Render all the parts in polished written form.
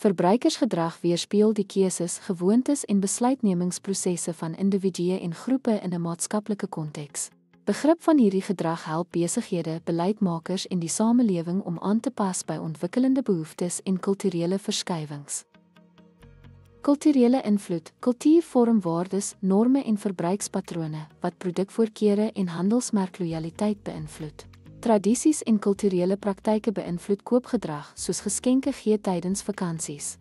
Verbruikersgedrag weerspieël die keuses, gewoontes en besluitnemingsprosesse van individue en groepe in 'n maatskaplike konteks. Begrip van hierdie gedrag help besighede, beleidsmakers en die samelewing om aan te pas by ontwikkelende behoeftes en kulturele verskywings. Kulturele invloed. Kultuur vorm waardes, norme en verbruikspatrone wat produkvoorkeure en handelsmerklojaliteit beïnvloed. Tradisies en kulturele praktyke beïnvloed koopgedrag, soos geskenke gee tydens vakansies.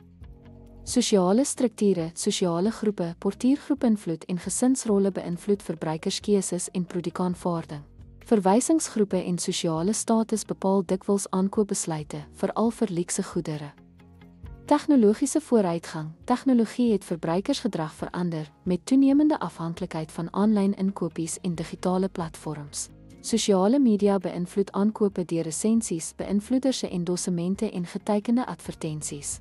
Sosiale strukture, sosiale groepe, portuïergroepinvloed en gesinsrolle beïnvloed verbruikerskeuses en produkaanvaarding. Verwysingsgroepe en sosiale status bepaal dikwels aankoopbesluite, veral vir luukse goedere. Tegnologiese vooruitgang. Tegnologie het verbruikersgedrag verander, met toenemende afhanklikheid van aanlyn inkopies en digitale platforms. Sosiale media beïnvloed aankope deur resensies, beïnvloeders se endossemente en getekende advertensies.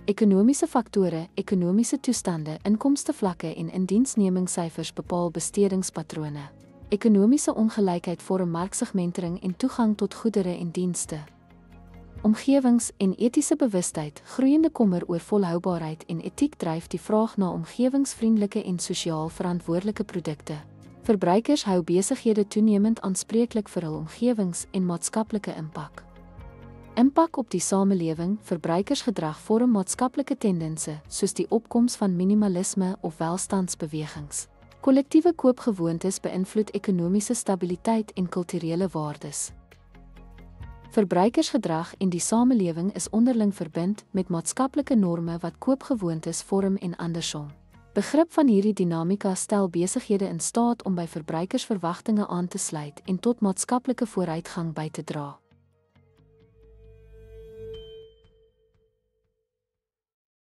Ekonomiese faktore, ekonomiese toestande, inkomstevlakke en indiensnemingssyfers bepaal bestedingspatrone. Ekonomiese ongelykheid vorm marksegmentering en toegang tot goedere en dienste. Omgewings- en etiese bewustheid, groeiende kommer oor volhoubaarheid en etiek dryf die vraag na omgewingsvriendelike en sosiaal verantwoordelike produkte. Verbruikers hou besighede toenemend aanspreeklik vir hul omgewings- en maatskaplike impak. Impak op die samelewing. Verbruikersgedrag vorm maatskaplike tendense, soos die opkoms van minimalisme of welstandsbewegings. Kollektiewe koopgewoontes beïnvloed ekonomiese stabiliteit en kulturele waardes. Verbruikersgedrag en die samelewing is onderling verbind met maatskaplike norme wat koopgewoontes vorm en andersom. Begrip van hierdie dinamika stel besighede in staat om by verbruikersverwagtinge aan te sluit en tot maatskaplike vooruitgang by te dra.